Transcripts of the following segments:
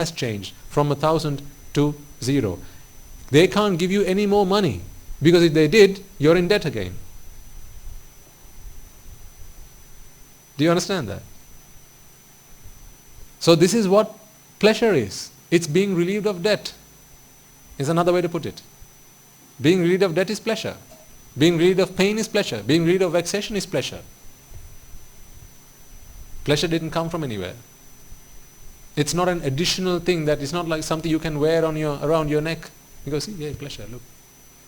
has changed from 1,000 to 0. They can't give you any more money, because if they did, you're in debt again. Do you understand that? So this is what pleasure is. It's being relieved of debt, is another way to put it. Being relieved of debt is pleasure. Being relieved of pain is pleasure. Being relieved of vexation is pleasure. Pleasure didn't come from anywhere. It's not an additional thing, that is not like something you can wear on around your neck. Because, see, yeah, pleasure, look.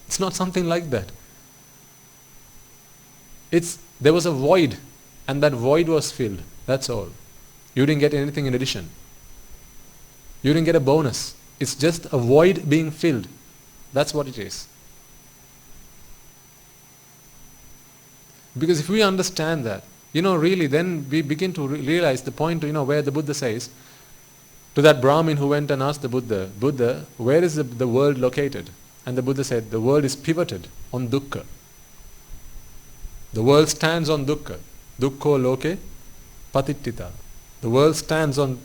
It's not something like that. There was a void, and that void was filled. That's all. You didn't get anything in addition. You didn't get a bonus. It's just a void being filled. That's what it is. Because if we understand that, really, then we begin to realize the point, where the Buddha says, to that Brahmin who went and asked the Buddha, Buddha, where is the world located? And the Buddha said, the world is pivoted on dukkha. The world stands on dukkha. Dukkho loke patittita. The world stands on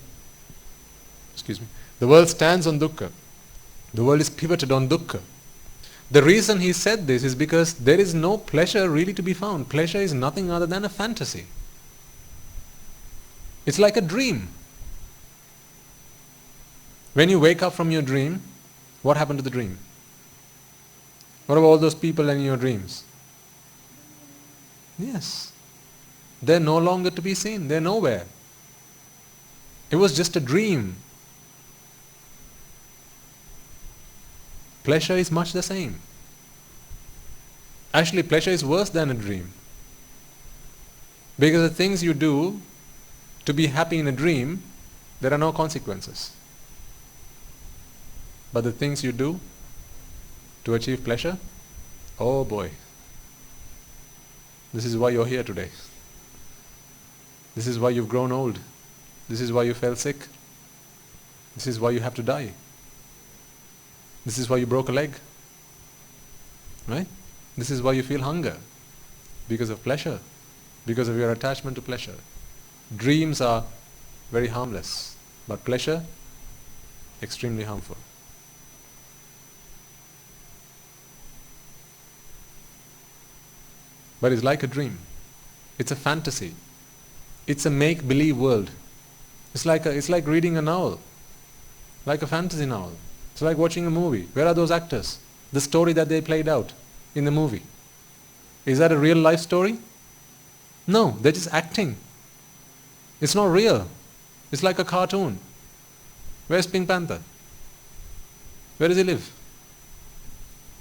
dukkha. The world is pivoted on dukkha. The reason he said this is because there is no pleasure really to be found. Pleasure is nothing other than a fantasy. It's like a dream. When you wake up from your dream, what happened to the dream? What about all those people in your dreams? Yes. They're no longer to be seen. They're nowhere. It was just a dream. Pleasure is much the same. Actually, pleasure is worse than a dream. Because the things you do to be happy in a dream, there are no consequences. But the things you do to achieve pleasure, oh boy. This is why you're here today. This is why you've grown old. This is why you fell sick. This is why you have to die. This is why you broke a leg. Right? This is why you feel hunger. Because of pleasure. Because of your attachment to pleasure. Dreams are very harmless. But pleasure, extremely harmful. But it's like a dream. It's a fantasy. It's a make-believe world. It's like reading a novel. Like a fantasy novel. It's like watching a movie. Where are those actors? The story that they played out in the movie. Is that a real life story? No, they're just acting. It's not real. It's like a cartoon. Where's Pink Panther? Where does he live?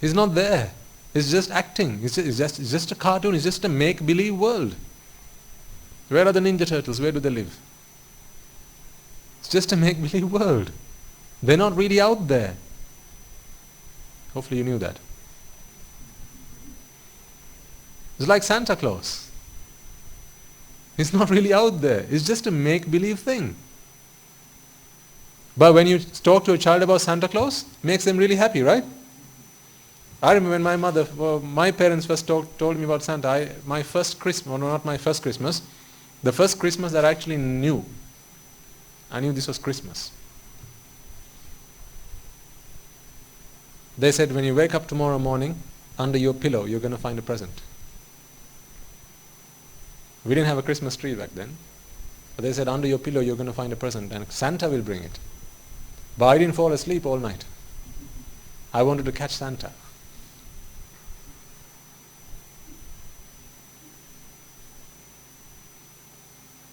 He's not there. It's just acting. It's just a cartoon. It's just a make-believe world. Where are the Ninja Turtles? Where do they live? It's just a make-believe world. They're not really out there. Hopefully you knew that. It's like Santa Claus. He's not really out there. It's just a make-believe thing. But when you talk to a child about Santa Claus, it makes them really happy, right? I remember when my parents first told me about Santa, my first Christmas, well, not my first Christmas, the first Christmas that I actually knew, I knew this was Christmas. They said, when you wake up tomorrow morning, under your pillow, you're going to find a present. We didn't have a Christmas tree back then. But they said, under your pillow, you're going to find a present, and Santa will bring it. But I didn't fall asleep all night. I wanted to catch Santa.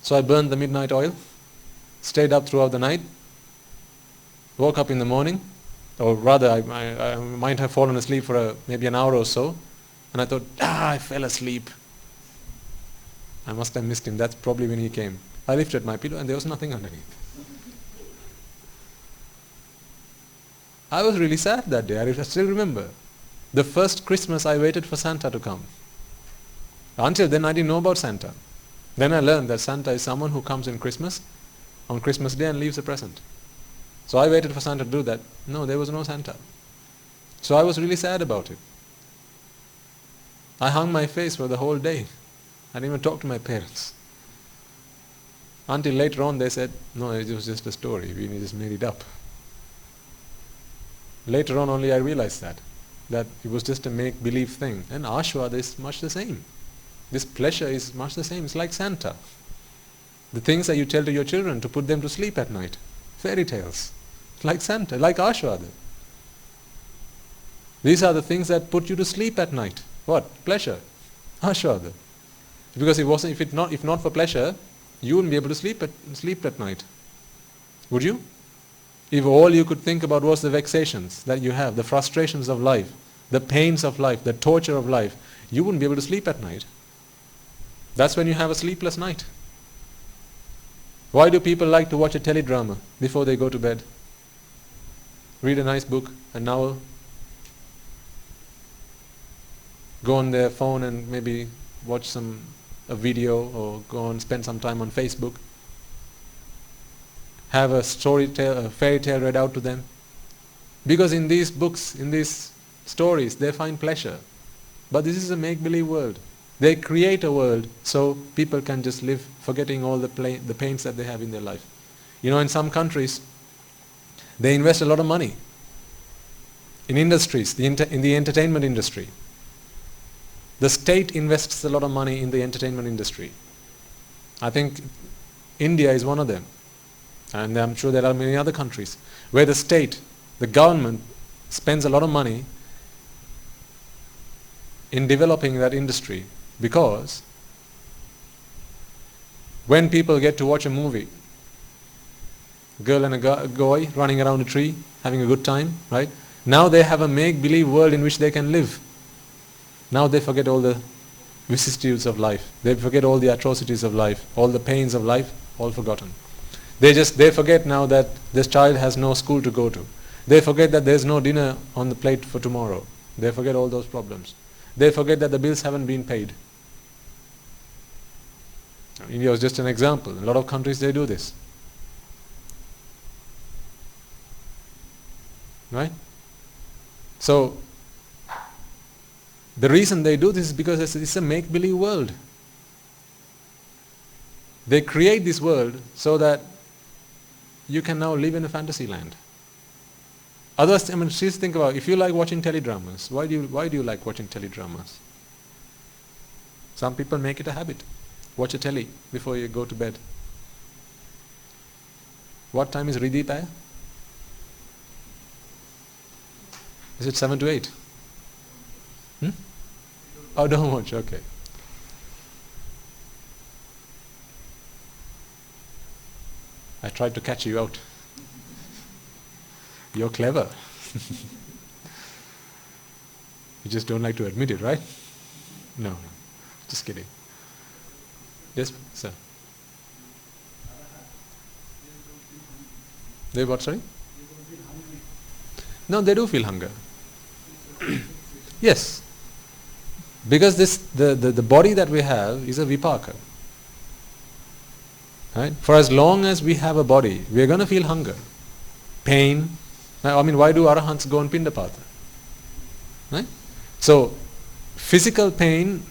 So I burned the midnight oil, stayed up throughout the night, woke up in the morning, or rather I might have fallen asleep for maybe an hour or so, and I thought, I fell asleep. I must have missed him. That's probably when he came. I lifted my pillow and there was nothing underneath. I was really sad that day. I still remember. The first Christmas I waited for Santa to come. Until then I didn't know about Santa. Then I learned that Santa is someone who comes on Christmas Day and leaves a present. So I waited for Santa to do that. No, there was no Santa. So I was really sad about it. I hung my face for the whole day. I didn't even talk to my parents. Until later on they said, no, it was just a story, we just made it up. Later on only I realized that it was just a make-believe thing. And Ashwada is much the same. This pleasure is much the same. It's like Santa. The things that you tell to your children to put them to sleep at night. Fairy tales. Like Santa, like Ashwada. These are the things that put you to sleep at night. What? Pleasure. Ashwada. Because if not for pleasure, you wouldn't be able to sleep at night. Would you? If all you could think about was the vexations that you have, the frustrations of life, the pains of life, the torture of life, you wouldn't be able to sleep at night. That's when you have a sleepless night. Why do people like to watch a teledrama before they go to bed? Read a nice book, a novel, go on their phone and maybe watch a video, or go and spend some time on Facebook. Have a fairy tale read out to them. Because in these books, in these stories, they find pleasure. But this is a make-believe world. They create a world so people can just live forgetting all the pains that they have in their life. You know, in some countries, they invest a lot of money in industries, in the entertainment industry. The state invests a lot of money in the entertainment industry. I think India is one of them. And I'm sure there are many other countries where the state, the government, spends a lot of money in developing that industry, because when people get to watch a movie, a girl and a guy running around a tree, having a good time, right? Now they have a make-believe world in which they can live. Now they forget all the vicissitudes of life. They forget all the atrocities of life, all the pains of life, all forgotten. They forget now that this child has no school to go to. They forget that there's no dinner on the plate for tomorrow. They forget all those problems. They forget that the bills haven't been paid. India was just an example. In a lot of countries they do this. Right? So, the reason they do this is because it's a make-believe world. They create this world so that you can now live in a fantasy land. Otherwise, I mean, just think about, if you like watching teledramas, why do you like watching teledramas? Some people make it a habit. Watch a telly before you go to bed. What time is Ridipaya? Is it 7 to 8? Oh, don't watch, okay. I tried to catch you out. You're clever. You just don't like to admit it, right? No, just kidding. Yes, sir. They what, sorry? No, they do feel hunger. Yes. Because the body that we have is a vipaka. Right? For as long as we have a body, we are going to feel hunger, pain. I mean, why do arahants go on pindapata? Right? So, physical pain,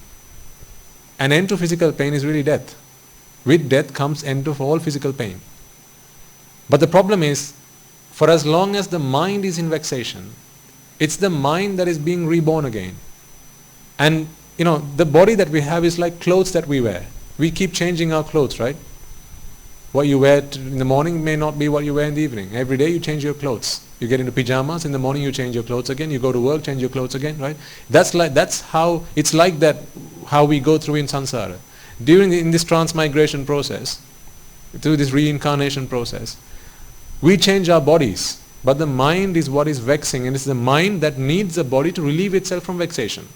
an end to physical pain is really death. With death comes end to all physical pain. But the problem is, for as long as the mind is in vexation, it's the mind that is being reborn again. And, you know, the body that we have is like clothes that we wear. We keep changing our clothes, right? What you wear in the morning may not be what you wear in the evening. Every day you change your clothes. You get into pajamas, in the morning you change your clothes again, you go to work, change your clothes again, right? That's how, it's like that, how we go through in samsara. In this transmigration process, through this reincarnation process, we change our bodies, but the mind is what is vexing, and it's the mind that needs a body to relieve itself from vexation.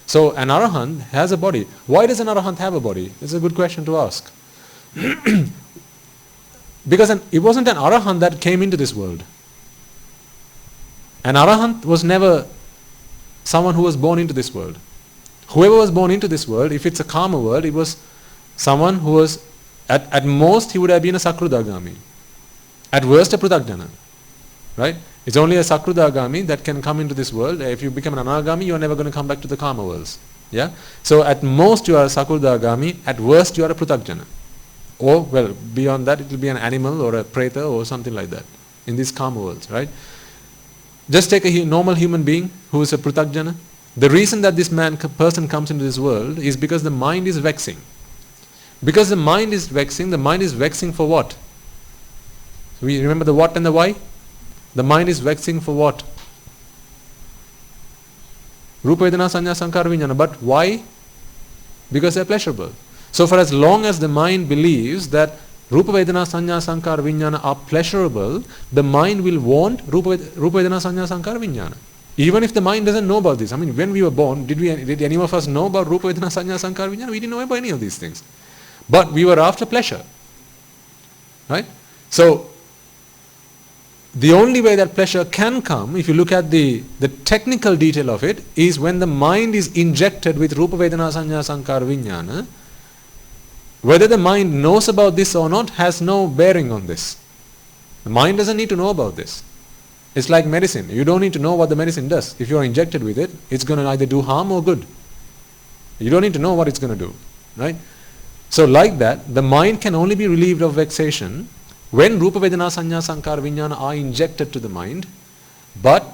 So an arahant has a body. Why does an arahant have a body? It's a good question to ask. Because it wasn't an arahant that came into this world. An arahant was never someone who was born into this world. Whoever was born into this world, if it's a karma world, it was someone who was, at most he would have been a sakrudagami. At worst a prutakjana. Right? It's only a sakrudagami that can come into this world. If you become an anagami, you are never going to come back to the karma worlds. Yeah? So at most you are a sakrudagami, at worst you are a prutakjana. Or, well, beyond that, it will be an animal or a preta or something like that in these karma worlds, right? Just take a normal human being who is a prutakjana. The reason that this person comes into this world is because the mind is vexing. Because the mind is vexing for what? We remember the what and the why? The mind is vexing for what? Rupa Vedana Sanya Sankara Vijnana. But why? Because they are pleasurable. So for as long as the mind believes that Rupa Vedana Sanya Sankara Vijnana are pleasurable, the mind will want Rupa Vedana Sanya Sankara Vijnana. Even if the mind doesn't know about this. I mean, when we were born, did any of us know about Rupa Vedana Sanya Sankara Vijnana? We didn't know about any of these things. But we were after pleasure. Right? So the only way that pleasure can come, if you look at the technical detail of it, is when the mind is injected with Rupa Vedana Sanya Sankara Vijnana. Whether the mind knows about this or not has no bearing on this. The mind doesn't need to know about this. It's like medicine. You don't need to know what the medicine does. If you are injected with it, it's going to either do harm or good. You don't need to know what it's going to do. Right? So like that, the mind can only be relieved of vexation when Rupa Vedana Sanya Sankara Vijnana are injected to the mind. But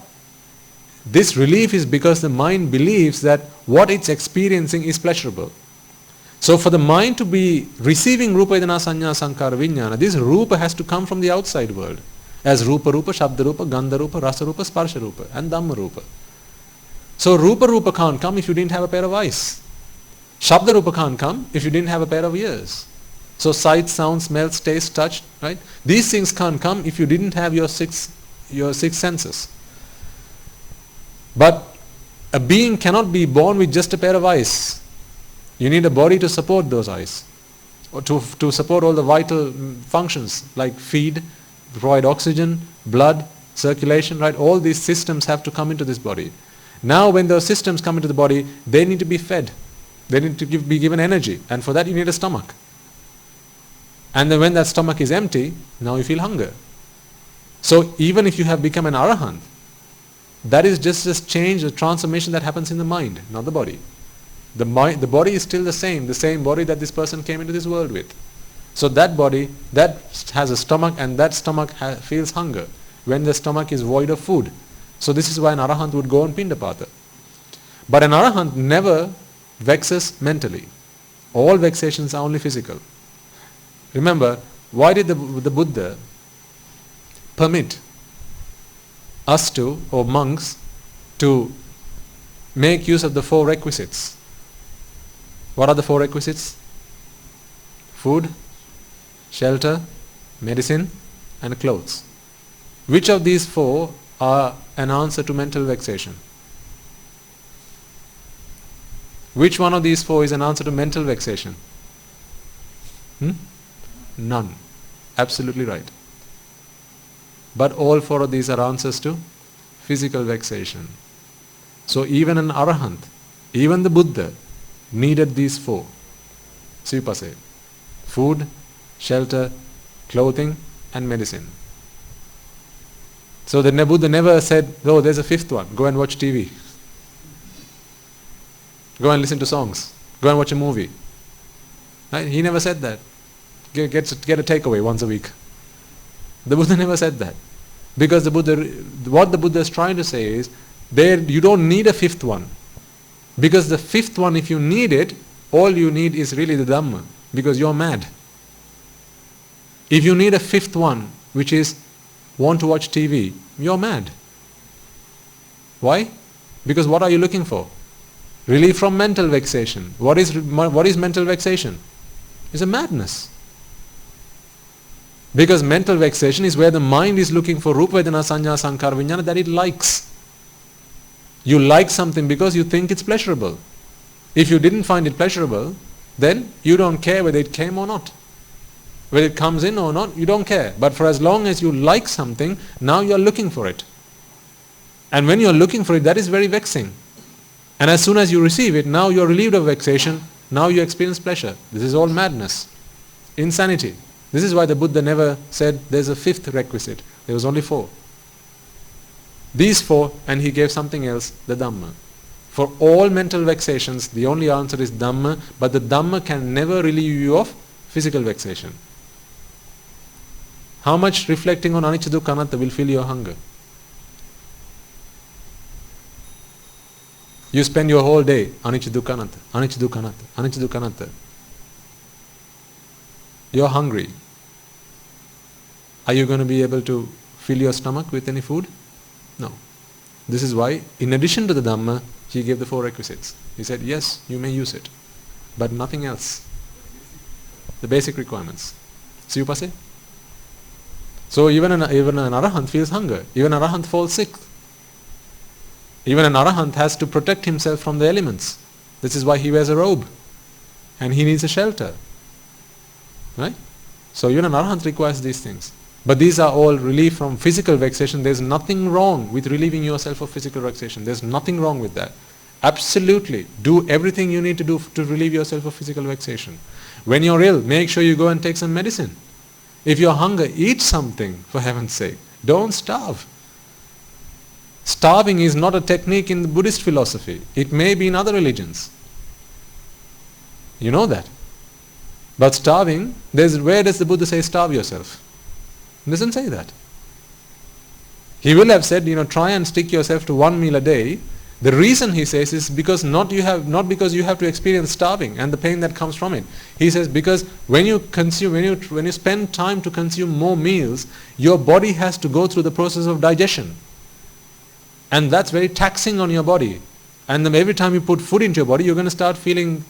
this relief is because the mind believes that what it's experiencing is pleasurable. So for the mind to be receiving Rupa Vedana Sanya Sankara Vijnana, this Rupa has to come from the outside world. As Rupa Rupa, Shabda Rupa, Gandha Rupa, Rasa Rupa, Sparsha Rupa and Dhamma Rupa. So Rupa can't come if you didn't have a pair of eyes. Shabda Rupa can't come if you didn't have a pair of ears. So sight, sound, smell, taste, touch, right? These things can't come if you didn't have your six senses. But a being cannot be born with just a pair of eyes. You need a body to support those eyes, or to support all the vital functions like feed, provide oxygen, blood, circulation, right? All these systems have to come into this body. Now when those systems come into the body, they need to be fed. They need to be given energy, and for that you need a stomach. And then when that stomach is empty, now you feel hunger. So even if you have become an arahant, that is just this change, the transformation that happens in the mind, not the body. The body is still the same body that this person came into this world with. So that body, that has a stomach, and that stomach feels hunger when the stomach is void of food. So this is why an arahant would go on pindapata. But an arahant never vexes mentally. All vexations are only physical. Remember, why did the Buddha permit us to, or monks, to make use of the 4 requisites? What are the 4 requisites? Food, shelter, medicine, and clothes. Which of these 4 are an answer to mental vexation? Which one of these 4 is an answer to mental vexation? None. Absolutely right. But all 4 of these are answers to physical vexation. So even an arahant, even the Buddha, needed these 4. Svipase. Food, shelter, clothing, and medicine. So the Buddha never said, oh, there's a 5th one, go and watch TV. Go and listen to songs. Go and watch a movie. Right? He never said that. Get a takeaway once a week. The Buddha never said that. Because what the Buddha is trying to say is, you don't need a 5th one. Because the 5th one, if you need it, all you need is really the Dhamma. Because you're mad. If you need a 5th one, which is want to watch TV, you're mad. Why? Because what are you looking for? Relief from mental vexation. What is mental vexation? It's a madness. Because mental vexation is where the mind is looking for Rupa Vedana Sanya Sankara Vijnana that it likes. You like something because you think it's pleasurable. If you didn't find it pleasurable, then you don't care whether it came or not. Whether it comes in or not, you don't care. But for as long as you like something, now you are looking for it. And when you are looking for it, that is very vexing. And as soon as you receive it, now you are relieved of vexation, now you experience pleasure. This is all madness. Insanity. This is why the Buddha never said there's a 5th requisite. There was only 4. These 4, and he gave something else, the Dhamma. For all mental vexations, the only answer is Dhamma, but the Dhamma can never relieve you of physical vexation? How much reflecting on anicca dukkha anatta will fill your hunger? You spend your whole day anicca dukkha anatta, anicca dukkha anatta, anicca dukkha anatta. You're hungry. Are you going to be able to fill your stomach with any food? No. This is why, in addition to the Dhamma, he gave the 4 requisites. He said, yes, you may use it, but nothing else. The basic requirements. See, Upase? So even an Arahant feels hunger. Even an Arahant falls sick. Even an Arahant has to protect himself from the elements. This is why he wears a robe. And he needs a shelter. Right? So even an Arahant requires these things. But these are all relief from physical vexation. There's nothing wrong with relieving yourself of physical vexation. There's nothing wrong with that. Absolutely. Do everything you need to do to relieve yourself of physical vexation. When you're ill, make sure you go and take some medicine. If you're hungry, eat something, for heaven's sake. Don't starve. Starving is not a technique in the Buddhist philosophy. It may be in other religions. You know that. But starving, where does the Buddha say starve yourself? He doesn't say that. He will have said, try and stick yourself to 1 meal a day. The reason he says is because not because you have to experience starving and the pain that comes from it. He says because when you spend time to consume more meals, your body has to go through the process of digestion. And that's very taxing on your body. And then every time you put food into your body, you're going to start feeling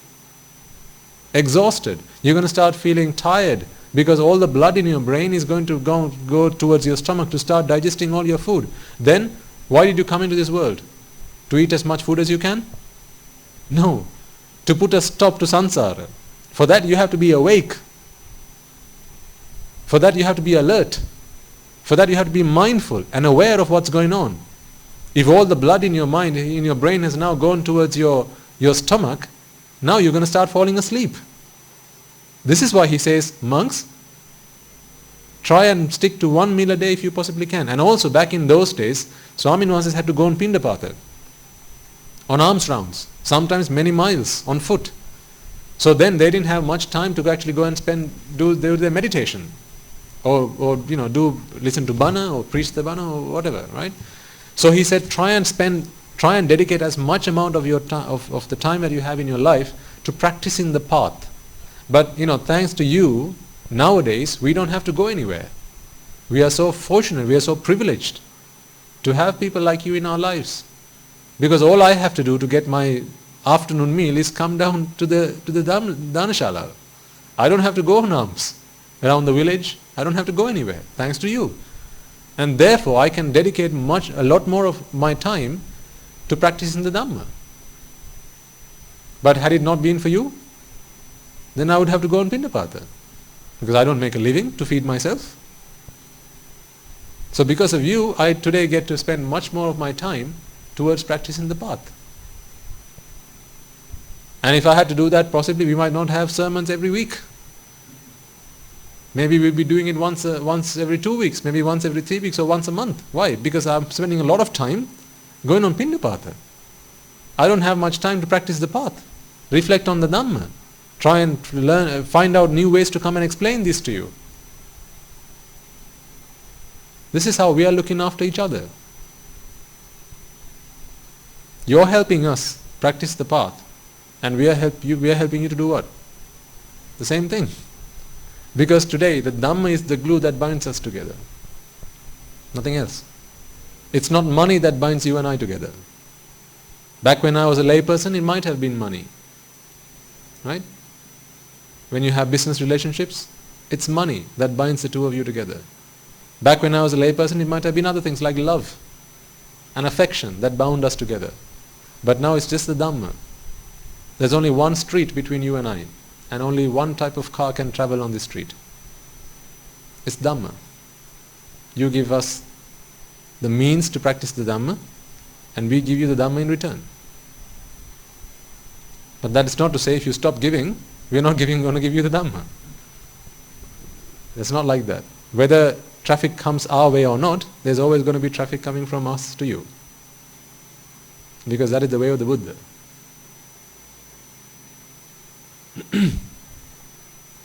exhausted. You're going to start feeling tired because all the blood in your brain is going to go towards your stomach to start digesting all your food. Then, why did you come into this world? To eat as much food as you can? No. To put a stop to samsara. For that you have to be awake. For that you have to be alert. For that you have to be mindful and aware of what's going on. If all the blood in your mind, in your brain has now gone towards your stomach, now you're going to start falling asleep. This is why he says, monks, try and stick to 1 meal a day if you possibly can. And also back in those days, Swamin Vasis had to go on Pindapata, on alms rounds, sometimes many miles on foot. So then they didn't have much time to actually go and do their meditation, or listen to bana or preach the bana or whatever, right? So he said, try and dedicate as much amount of your of the time that you have in your life to practicing the path. But thanks to you, nowadays we don't have to go anywhere. We are so fortunate, we are so privileged to have people like you in our lives. Because all I have to do to get my afternoon meal is come down to the Dhanashala. I don't have to go on alms around the village. I don't have to go anywhere, thanks to you. And therefore I can dedicate a lot more of my time to practicing the Dhamma. But had it not been for you, then I would have to go on Pindapata. Because I don't make a living to feed myself. So because of you, I today get to spend much more of my time towards practicing the path. And if I had to do that, possibly we might not have sermons every week. Maybe we'll be doing it once every 2 weeks, maybe once every 3 weeks or once a month. Why? Because I'm spending a lot of time going on Pindapata. I don't have much time to practice the path, reflect on the Dhamma, try and learn, find out new ways to come and explain this to you. This is how we are looking after each other. You're helping us practice the path, and we are helping you to do what? The same thing. Because today the Dhamma is the glue that binds us together. Nothing else. It's not money that binds you and I together. Back when I was a layperson, it might have been money. Right? When you have business relationships, it's money that binds the two of you together. Back when I was a layperson, it might have been other things like love and affection that bound us together. But now it's just the Dhamma. There's only one street between you and I, and only one type of car can travel on this street. It's Dhamma. You give us the means to practice the Dhamma, and we give you the Dhamma in return. But that is not to say if you stop giving, we are not going to give you the Dhamma. It's not like that. Whether traffic comes our way or not, there's always going to be traffic coming from us to you. Because that is the way of the Buddha.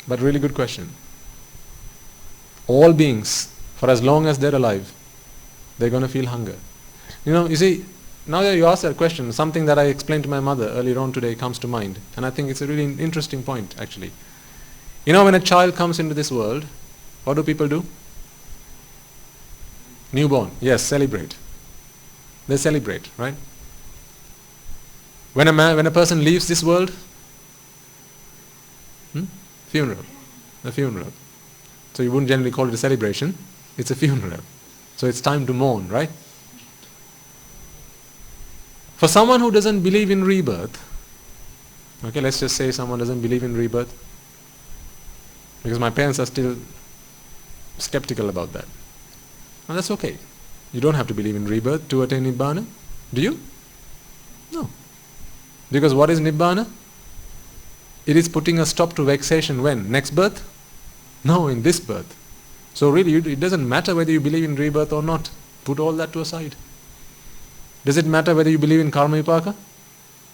But really good question. All beings, for as long as they're alive, they're going to feel hunger. You see, now that you ask that question, something that I explained to my mother earlier on today comes to mind. And I think it's a really interesting point, actually. When a child comes into this world, what do people do? Newborn. Yes, celebrate. They celebrate, right? When a person leaves this world, funeral. A funeral. So you wouldn't generally call it a celebration. It's a funeral. So it's time to mourn, right? For someone who doesn't believe in rebirth, okay, let's just say someone doesn't believe in rebirth, because my parents are still skeptical about that. And that's okay. You don't have to believe in rebirth to attain Nibbana. Do you? No. Because what is Nibbana? It is putting a stop to vexation when? Next birth? No, in this birth. So really, it doesn't matter whether you believe in rebirth or not. Put all that to aside. Does it matter whether you believe in karma vipaka?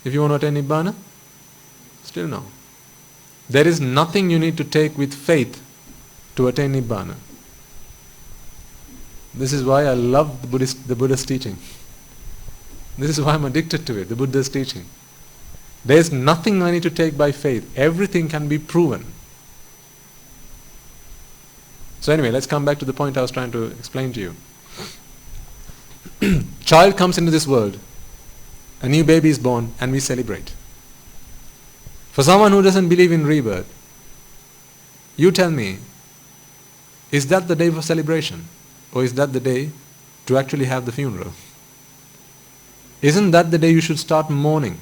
If you want to attain Nibbana? Still no. There is nothing you need to take with faith to attain Nibbana. This is why I love the Buddha's teaching. This is why I'm addicted to it, the Buddha's teaching. There is nothing I need to take by faith. Everything can be proven. So anyway, let's come back to the point I was trying to explain to you. Child comes into this world, a new baby is born, and we celebrate. For someone who doesn't believe in rebirth, you tell me, is that the day for celebration? Or is that the day to actually have the funeral? Isn't that the day you should start mourning?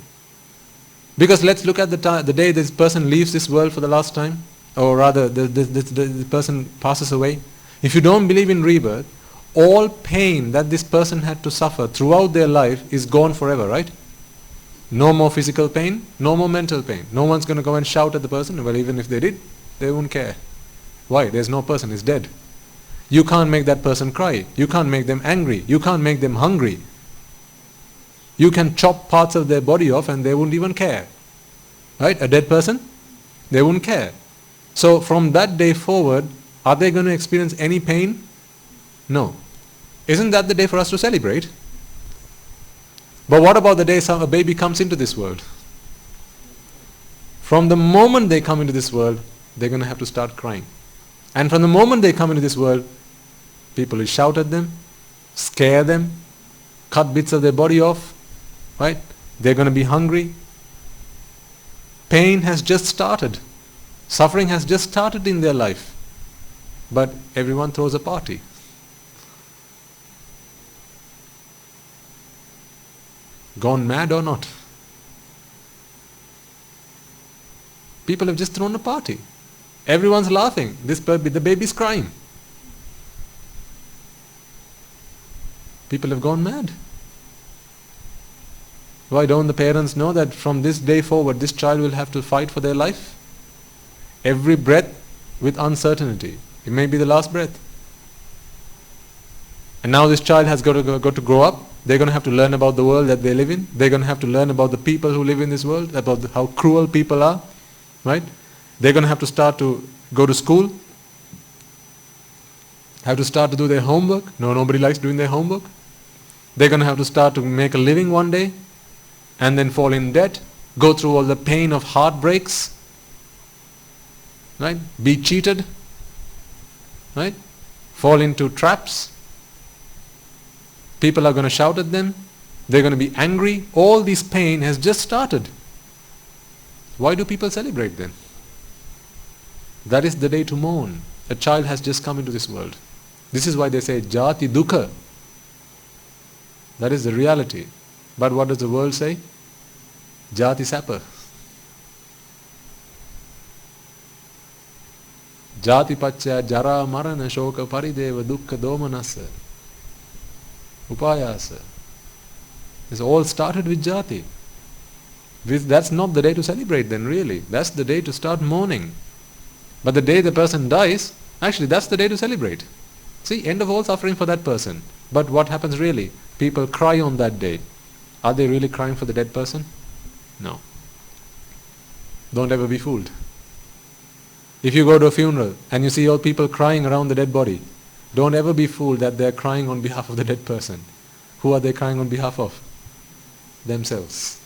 Because let's look at the day this person leaves this world for the last time, or rather the person passes away. If you don't believe in rebirth, all pain that this person had to suffer throughout their life is gone forever, right? No more physical pain, no more mental pain. No one's going to go and shout at the person. Well, even if they did, they won't care. Why? There's no person, he's dead. You can't make that person cry. You can't make them angry. You can't make them hungry. You can chop parts of their body off and they won't even care. Right? A dead person? They won't care. So from that day forward, are they going to experience any pain? No. Isn't that the day for us to celebrate? But what about the day a baby comes into this world? From the moment they come into this world, they're going to have to start crying. And from the moment they come into this world, people will shout at them, scare them, cut bits of their body off, right? They're going to be hungry. Pain has just started. Suffering has just started in their life. But everyone throws a party. Gone mad or not? People have just thrown a party. Everyone's laughing. The baby's crying. People have gone mad. Why don't the parents know that from this day forward this child will have to fight for their life? Every breath with uncertainty. It may be the last breath. And now this child has got to grow up. They're going to have to learn about the world that they live in. They're going to have to learn about the people who live in this world, about how cruel people are. Right? They're going to have to start to go to school. Have to start to do their homework. No, nobody likes doing their homework. They're going to have to start to make a living one day. And then fall in debt. Go through all the pain of heartbreaks. Right? Be cheated. Right? Fall into traps. People are going to shout at them. They're going to be angry. All this pain has just started. Why do people celebrate then? That is the day to mourn. A child has just come into this world. This is why they say jati dukkha. That is the reality. But what does the world say? Jati sapa. Jati pacca jara marana shoka parideva dukkha domanasa. Upayasa. This all started with jati. That's not the day to celebrate then really. That's the day to start mourning. But the day the person dies, actually that's the day to celebrate. See, end of all suffering for that person. But what happens really? People cry on that day. Are they really crying for the dead person? No. Don't ever be fooled. If you go to a funeral and you see all people crying around the dead body, don't ever be fooled that they're crying on behalf of the dead person. Who are they crying on behalf of? Themselves.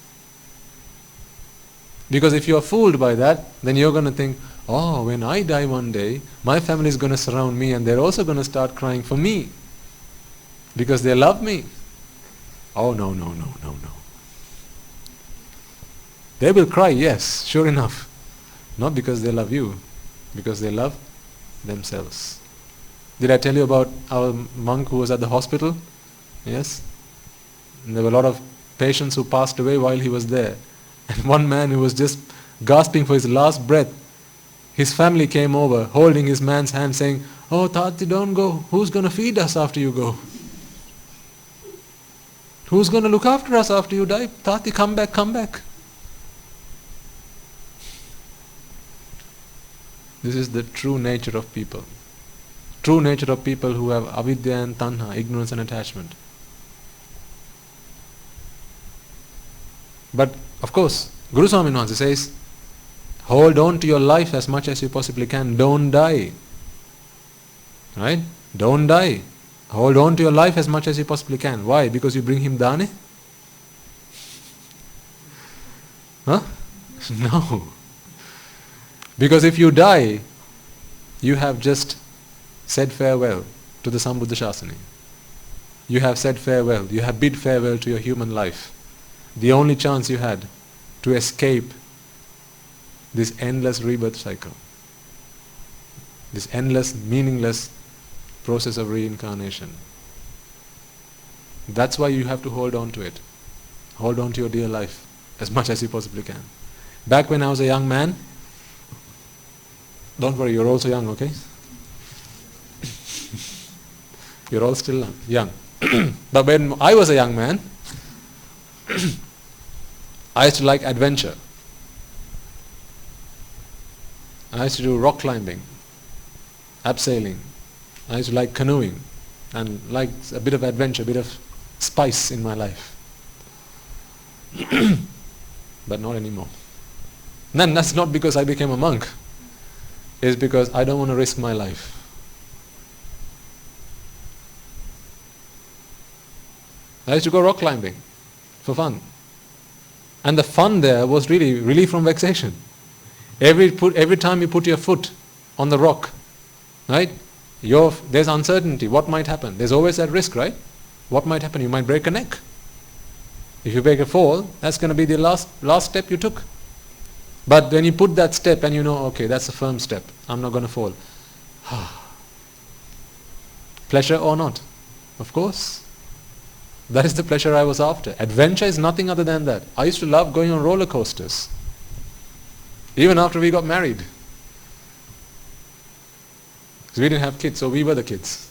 Because if you're fooled by that, then you're going to think, oh, when I die one day, my family is going to surround me and they're also going to start crying for me. Because they love me. Oh, no, no, no, no, no. They will cry, yes, sure enough. Not because they love you, because they love themselves. Did I tell you about our monk who was at the hospital? Yes? And there were a lot of patients who passed away while he was there. And one man who was just gasping for his last breath, his family came over, holding his man's hand, saying, oh, Tati, don't go. Who's going to feed us after you go? Who's going to look after us after you die? Tati, come back, come back. This is the true nature of people. True nature of people who have avidya and tanha, ignorance and attachment. But, of course, Guru Swami Maharaj says, hold on to your life as much as you possibly can. Don't die. Right? Don't die. Hold on to your life as much as you possibly can. Why? Because you bring him dane? Huh? No. Because if you die, you have just said farewell to the Sambuddha Shasana. You have said farewell. You have bid farewell to your human life. The only chance you had to escape this endless rebirth cycle. This endless, meaningless process of reincarnation. That's why you have to hold on to it. Hold on to your dear life as much as you possibly can. Back when I was a young man, don't worry, you're also young, okay? You're all still young. But when I was a young man, I used to like adventure. I used to do rock climbing, abseiling. I used to like canoeing and like a bit of adventure, a bit of spice in my life. But not anymore. Then that's not because I became a monk. It's because I don't want to risk my life. I used to go rock climbing for fun. And the fun there was really relief from vexation. Every time you put your foot on the rock, right? There's uncertainty. What might happen? There's always that risk, right? What might happen? You might break a neck. If you break a fall, that's going to be the last step you took. But when you put that step and you know, okay, that's a firm step. I'm not going to fall. Pleasure or not? Of course. That is the pleasure I was after. Adventure is nothing other than that. I used to love going on roller coasters. Even after we got married. Because we didn't have kids, so we were the kids.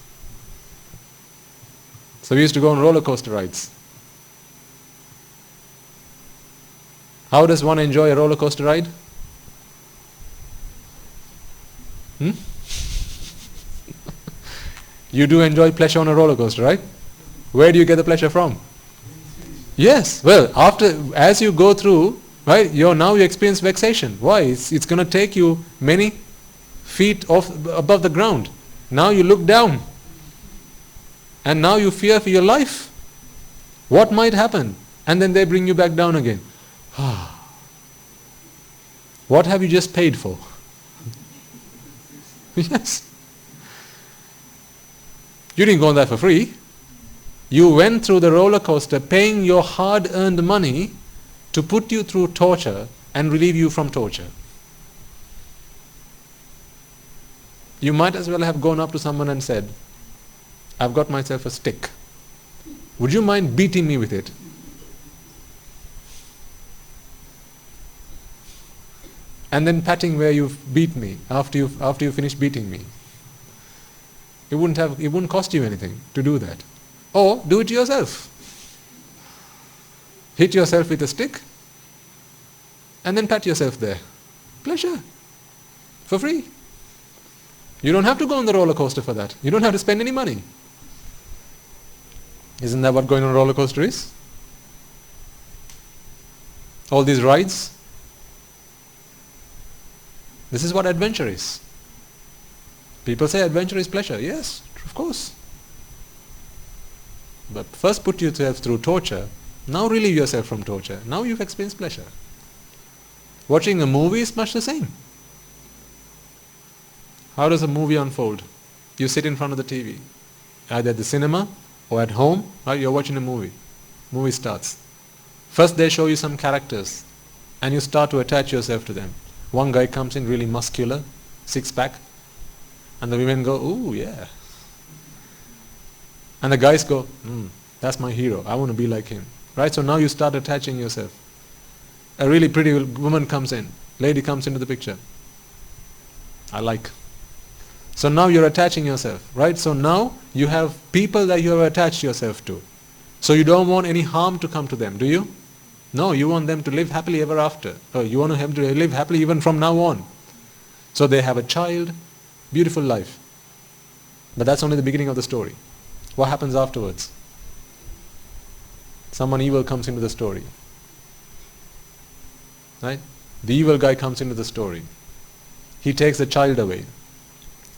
So we used to go on roller coaster rides. How does one enjoy a roller coaster ride? You do enjoy pleasure on a roller coaster, right? Where do you get the pleasure from? Yes. Well, as you go through, right, now you experience vexation. Why? It's going to take you many feet above the ground. Now you look down. And now you fear for your life. What might happen? And then they bring you back down again. What have you just paid for? Yes. You didn't go on that for free. You went through the roller coaster paying your hard-earned money to put you through torture and relieve you from torture. You might as well have gone up to someone and said, I've got myself a stick. Would you mind beating me with it? And then patting where you've beat me after you finish beating me. It wouldn't cost you anything to do that. Or do it yourself. Hit yourself with a stick and then pat yourself there. Pleasure. For free. You don't have to go on the roller coaster for that. You don't have to spend any money. Isn't that what going on a roller coaster is? All these rides. This is what adventure is. People say adventure is pleasure. Yes, of course. But first put yourself through torture. Now relieve yourself from torture. Now you've experienced pleasure. Watching a movie is much the same. How does a movie unfold? You sit in front of the TV, either at the cinema or at home, right? You're watching a movie. Movie starts. First they show you some characters and you start to attach yourself to them. One guy comes in really muscular, six-pack, and the women go, ooh, yeah. And the guys go, that's my hero. I want to be like him. Right? So now you start attaching yourself. A really pretty woman comes in. Lady comes into the picture. I like. So now you're attaching yourself. Right? So now you have people that you have attached yourself to. So you don't want any harm to come to them, do you? No, you want them to live happily ever after. Or you want them to live happily even from now on. So they have a child, beautiful life. But that's only the beginning of the story. What happens afterwards? Someone evil comes into the story. Right? The evil guy comes into the story. He takes the child away,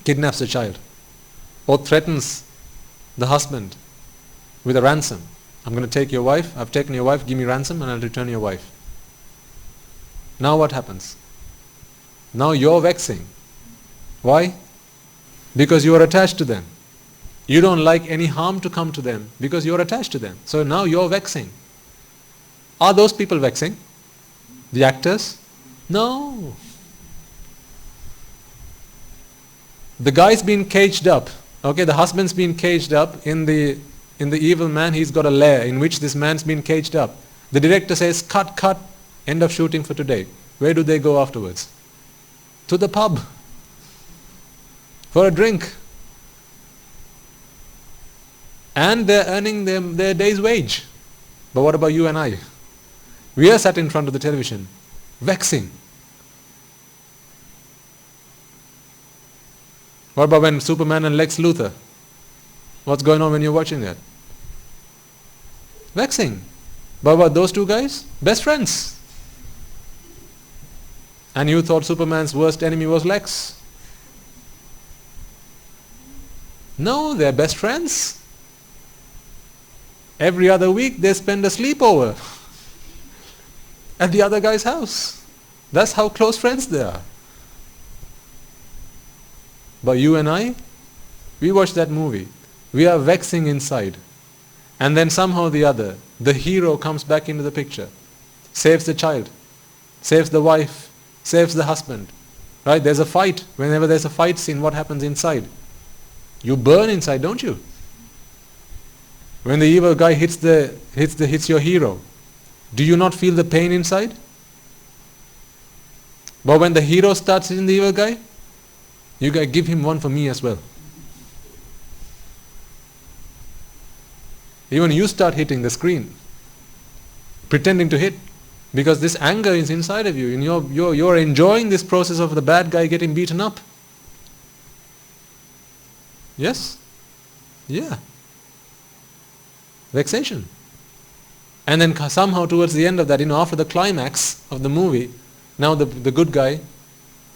kidnaps the child, or threatens the husband with a ransom. I'm going to take your wife, I've taken your wife, give me ransom and I'll return your wife. Now what happens? Now you're vexing. Why? Because you are attached to them. You don't like any harm to come to them because you're attached to them. So now you're vexing. Are those people vexing? The actors? No. The guy's been caged up. Okay, the husband's been caged up in the evil man. He's got a lair in which this man's been caged up. The director says, cut, end of shooting for today. Where do they go afterwards? To the pub. For a drink. And they're earning their day's wage. But what about you and I? We are sat in front of the television, vexing. What about when Superman and Lex Luthor? What's going on when you're watching that? Vexing. But about those two guys? Best friends. And you thought Superman's worst enemy was Lex. No, they're best friends. Every other week they spend a sleepover at the other guy's house. That's how close friends they are. But you and I, we watch that movie. We are vexing inside. And then somehow or the other, the hero comes back into the picture. Saves the child. Saves the wife. Saves the husband. Right? There's a fight. Whenever there's a fight scene, what happens inside? You burn inside, don't you? When the evil guy hits your hero, do you not feel the pain inside? But when the hero starts hitting the evil guy, you gotta give him one for me as well. Even you start hitting the screen, pretending to hit, because this anger is inside of you, and you're enjoying this process of the bad guy getting beaten up. Yes? Yeah. Vexation. And then somehow towards the end of that, after the climax of the movie, now the good guy,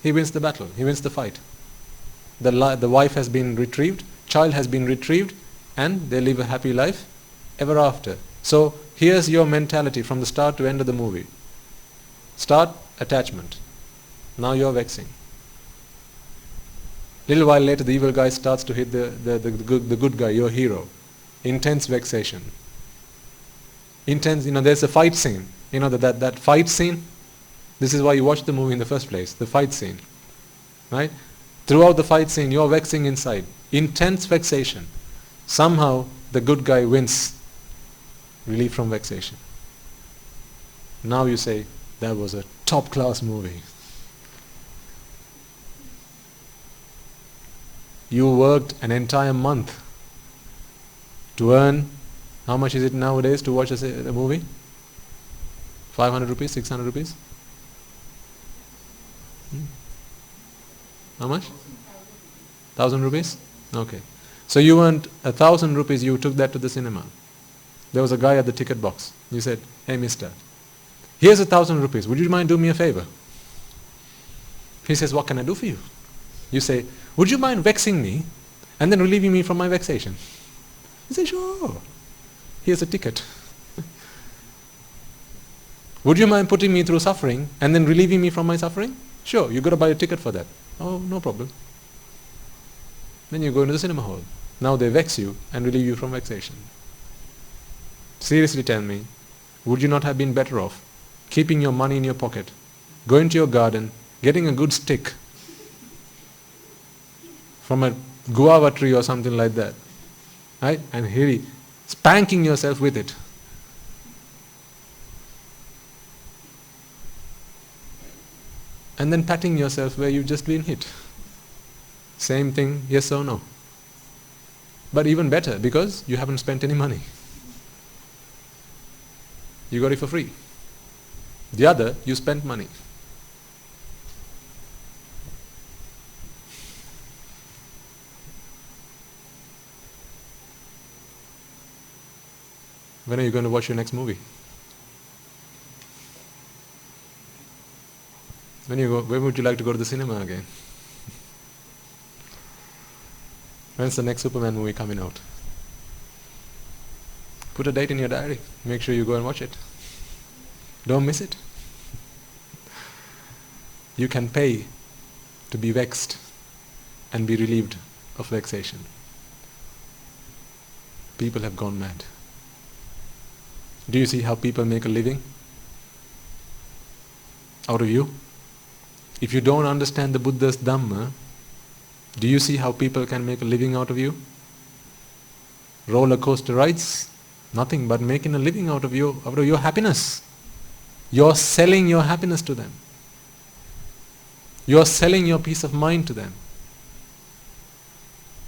he wins the battle, he wins the fight. The wife has been retrieved, child has been retrieved, and they live a happy life ever after. So here's your mentality from the start to end of the movie. Start, attachment. Now you're vexing. Little while later, the evil guy starts to hit the good guy, your hero. Intense vexation. Intense, there's a fight scene. That fight scene, this is why you watch the movie in the first place, the fight scene. Right? Throughout the fight scene, you're vexing inside. Intense vexation. Somehow, the good guy wins. Relief from vexation. Now you say, that was a top-class movie. You worked an entire month to earn, how much is it nowadays to watch a movie? 500 rupees, 600 rupees? How much? 1,000 rupees? Okay. So you earned 1,000 rupees, you took that to the cinema. There was a guy at the ticket box. You said, hey mister, here's 1,000 rupees. Would you mind doing me a favor? He says, what can I do for you? You say, would you mind vexing me and then relieving me from my vexation? He says, sure. Here's a ticket. Would you mind putting me through suffering and then relieving me from my suffering? Sure, you've got to buy a ticket for that. Oh, no problem. Then you go into the cinema hall. Now they vex you and relieve you from vexation. Seriously tell me, would you not have been better off keeping your money in your pocket, going to your garden, getting a good stick from a guava tree or something like that, right? And really spanking yourself with it. And then patting yourself where you've just been hit. Same thing, yes or no. But even better, because you haven't spent any money. You got it for free. The other, you spent money. When are you going to watch your next movie? When would you like to go to the cinema again? When's the next Superman movie coming out? Put a date in your diary. Make sure you go and watch it. Don't miss it. You can pay to be vexed and be relieved of vexation. People have gone mad. Do you see how people make a living out of you? If you don't understand the Buddha's Dhamma, do you see how people can make a living out of you? Roller coaster rides, nothing but making a living out of your happiness. You're selling your happiness to them. You're selling your peace of mind to them.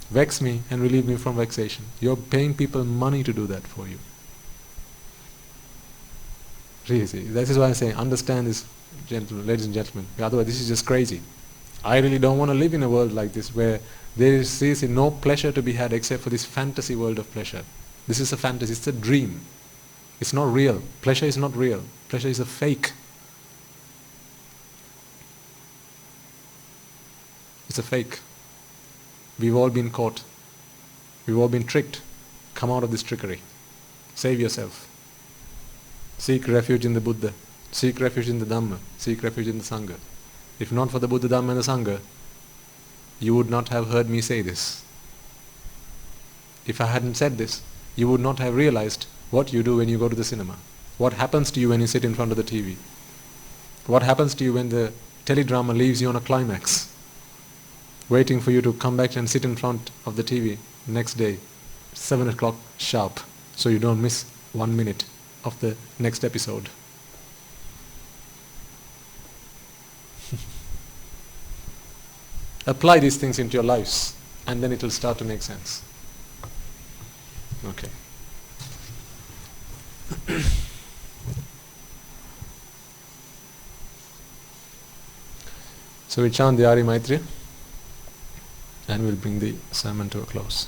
Vex me and relieve me from vexation. You're paying people money to do that for you. Really, that is why I say, understand this, ladies and gentlemen. Otherwise, this is just crazy. I really don't want to live in a world like this where there is seriously no pleasure to be had except for this fantasy world of pleasure. This is a fantasy, it's a dream. It's not real. Pleasure is not real. Pleasure is a fake. It's a fake. We've all been caught. We've all been tricked. Come out of this trickery. Save yourself. Seek refuge in the Buddha. Seek refuge in the Dhamma. Seek refuge in the Sangha. If not for the Buddha, Dhamma and the Sangha, you would not have heard me say this. If I hadn't said this, you would not have realized what you do when you go to the cinema. What happens to you when you sit in front of the TV? What happens to you when the teledrama leaves you on a climax, waiting for you to come back and sit in front of the TV next day, 7 o'clock sharp, so you don't miss 1 minute of the next episode. Apply these things into your lives, and then it will start to make sense. Okay. So we chant the Ari Maitreya, and we'll bring the sermon to a close.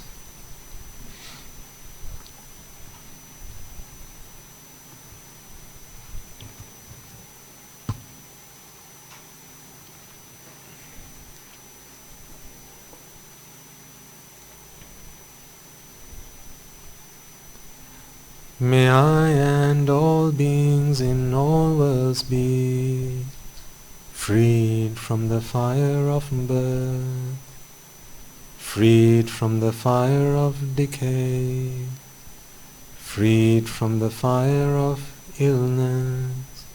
May I and all beings in all worlds be freed from the fire of birth, freed from the fire of decay, freed from the fire of illness,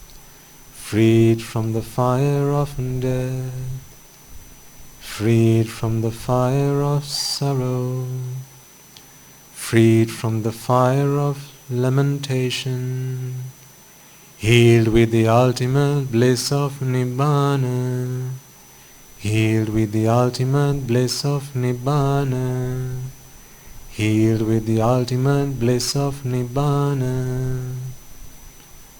freed from the fire of death, freed from the fire of sorrow, freed from the fire of lamentation, healed with the ultimate bliss of Nibbana, healed with the ultimate bliss of Nibbana, healed with the ultimate bliss of Nibbana.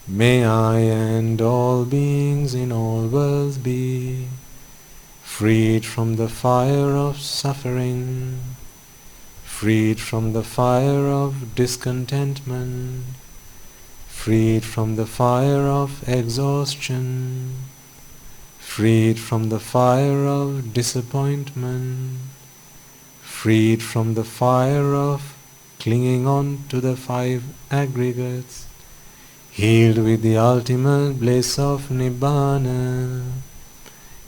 May I and all beings in all worlds be freed from the fire of suffering, freed from the fire of discontentment, freed from the fire of exhaustion, freed from the fire of disappointment, freed from the fire of clinging on to the five aggregates, healed with the ultimate bliss of Nibbana,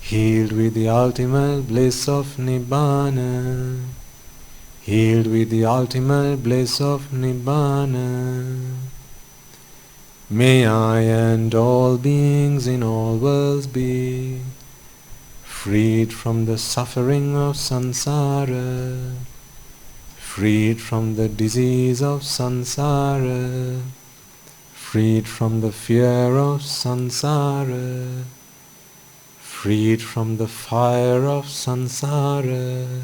healed with the ultimate bliss of Nibbana, healed with the ultimate bliss of Nibbana. May I and all beings in all worlds be freed from the suffering of samsara, freed from the disease of samsara, freed from the fear of samsara, freed from the fire of samsara,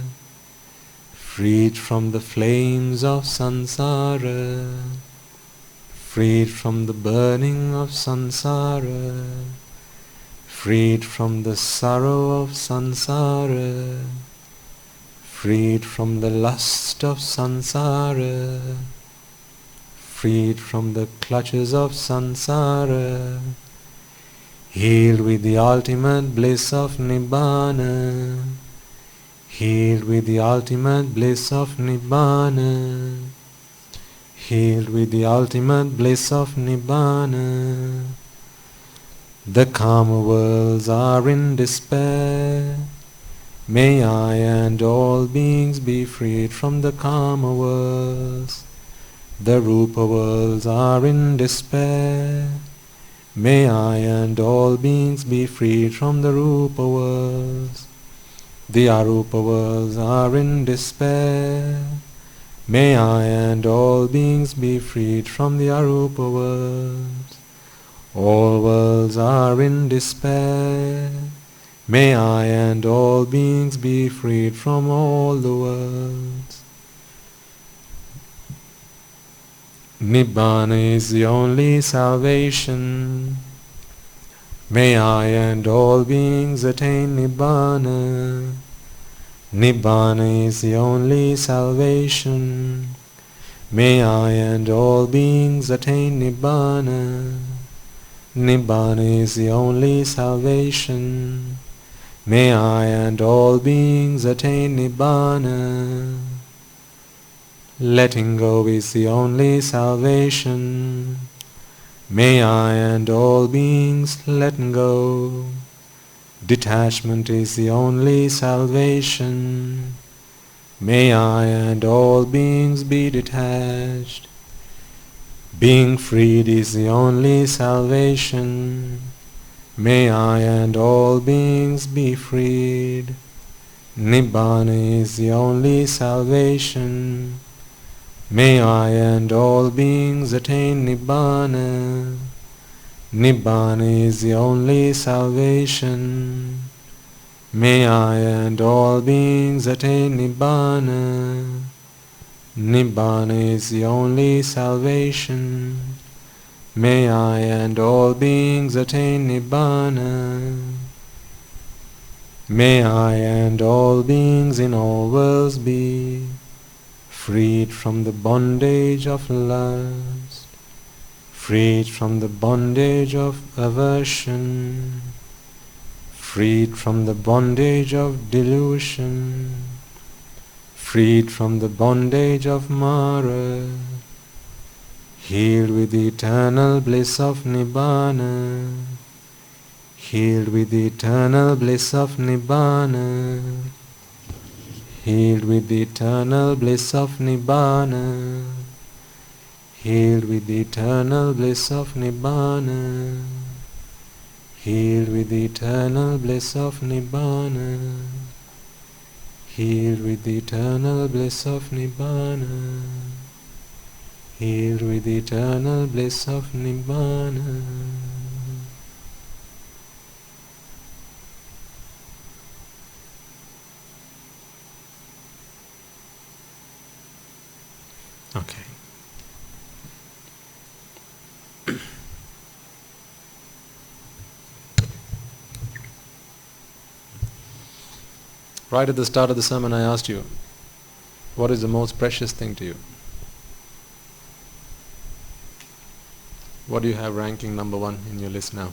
freed from the flames of samsara, freed from the burning of samsara, freed from the sorrow of samsara, freed from the lust of samsara, freed from the clutches of samsara, healed with the ultimate bliss of Nibbana, healed with the ultimate bliss of Nibbana, healed with the ultimate bliss of Nibbana. The Kama worlds are in despair. May I and all beings be freed from the Kama worlds. The Rupa worlds are in despair. May I and all beings be freed from the Rupa worlds. The Arupa worlds are in despair. May I and all beings be freed from the Arupa worlds. All worlds are in despair. May I and all beings be freed from all the worlds. Nibbana is the only salvation. May I and all beings attain Nibbana. Nibbana is the only salvation. May I and all beings attain Nibbana. Nibbana is the only salvation. May I and all beings attain Nibbana. Letting go is the only salvation. May I and all beings let go. Detachment is the only salvation. May I and all beings be detached. Being freed is the only salvation. May I and all beings be freed. Nibbana is the only salvation. May I and all beings attain Nibbana. Nibbana is the only salvation. May I and all beings attain Nibbana. Nibbana is the only salvation. May I and all beings attain Nibbana. May I and all beings in all worlds be freed from the bondage of lust, freed from the bondage of aversion, freed from the bondage of delusion, freed from the bondage of Mara, healed with the eternal bliss of Nibbana, healed with the eternal bliss of Nibbana, healed with the eternal bliss of Nibbana, healed with the eternal bliss of Nibbana, healed with the eternal bliss of Nibbana, healed with the eternal bliss of Nibbana, healed with the eternal bliss of Nibbana. Okay. Right at the start of the sermon I asked you, what is the most precious thing to you? What do you have ranking number one in your list now?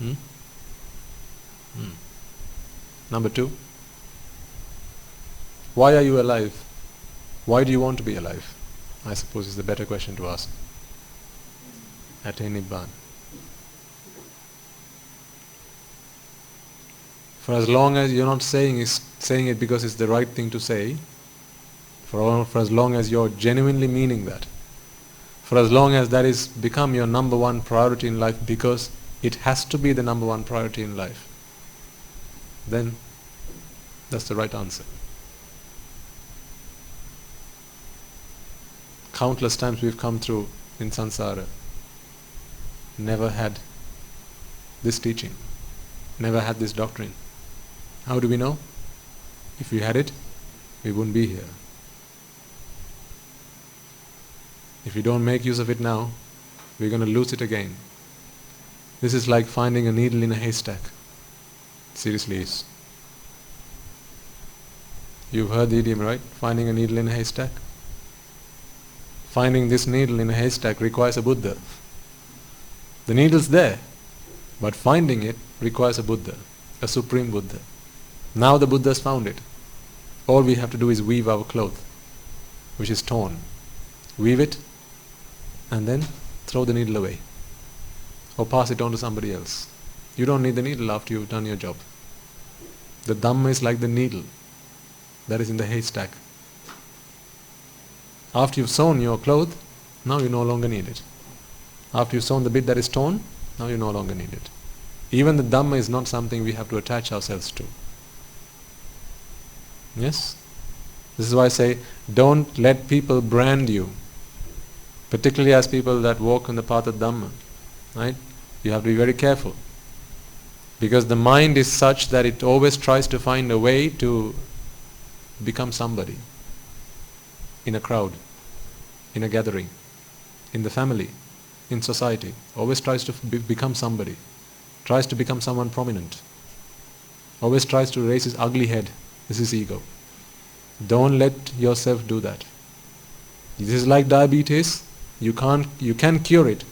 Hmm? Number 2, why are you alive? Why do you want to be alive? I suppose is the better question to ask. Attain Nibbana. For as long as you're not saying it because it's the right thing to say, for as long as you're genuinely meaning that, for as long as that is become your number one priority in life because it has to be the number one priority in life, then that's the right answer. Countless times we've come through in samsara, never had this teaching, never had this doctrine. How do we know? If we had it, we wouldn't be here. If we don't make use of it now, we're going to lose it again. This is like finding a needle in a haystack. Seriously is. You've heard the idiom, right? Finding a needle in a haystack. Finding this needle in a haystack requires a Buddha. The needle's there, but finding it requires a Buddha, a supreme Buddha. Now the Buddha's found it. All we have to do is weave our cloth, which is torn. Weave it, and then throw the needle away. Or pass it on to somebody else. You don't need the needle after you've done your job. The Dhamma is like the needle that is in the haystack. After you've sewn your cloth, now you no longer need it. After you've sewn the bit that is torn, now you no longer need it. Even the Dhamma is not something we have to attach ourselves to. Yes? This is why I say, don't let people brand you. Particularly as people that walk on the path of Dhamma. Right? You have to be very careful. Because the mind is such that it always tries to find a way to become somebody. In a crowd, in a gathering, in the family, in society. Always tries to become somebody. Tries to become someone prominent. Always tries to raise his ugly head. This is ego. Don't let yourself do that. This is like diabetes. You can cure it,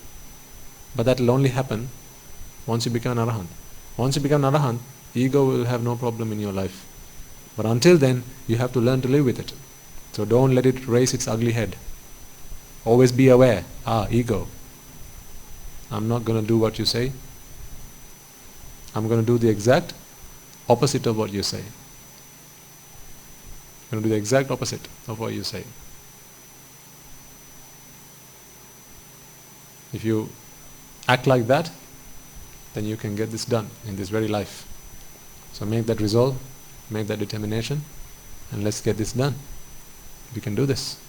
but that will only happen once you become an arahant. Once you become an arahant, ego will have no problem in your life. But until then, you have to learn to live with it. So don't let it raise its ugly head. Always be aware. Ego. I'm not going to do what you say. I'm going to do the exact opposite of what you say. I'm going to do the exact opposite of what you say. If you act like that, then you can get this done in this very life. So make that resolve, make that determination, and let's get this done. We can do this.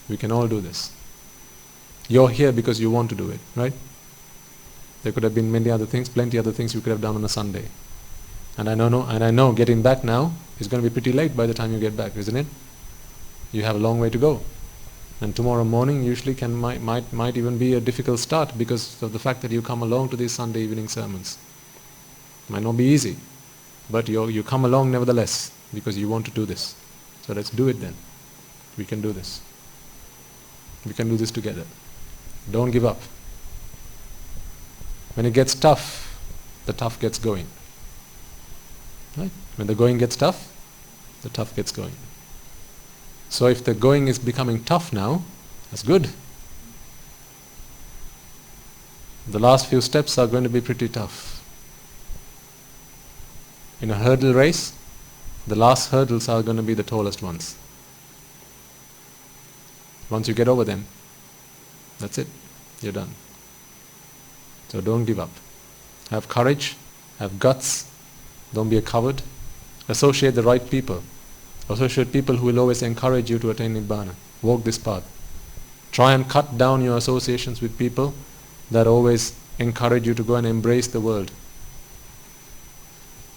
We can all do this. You're here because you want to do it, right? There could have been many other things, plenty other things you could have done on a Sunday. And I know getting back now is going to be pretty late by the time you get back, isn't it? You have a long way to go. And tomorrow morning usually might even be a difficult start because of the fact that you come along to these Sunday evening sermons. Might not be easy, but you come along nevertheless because you want to do this. So let's do it then. We can do this. We can do this together. Don't give up. When it gets tough, the tough gets going. Right? When the going gets tough, the tough gets going. So if the going is becoming tough now, that's good. The last few steps are going to be pretty tough. In a hurdle race, the last hurdles are going to be the tallest ones. Once you get over them, that's it. You're done. So don't give up. Have courage, have guts, don't be a coward. Associate the right people. Associate people who will always encourage you to attain Nibbana. Walk this path. Try and cut down your associations with people that always encourage you to go and embrace the world.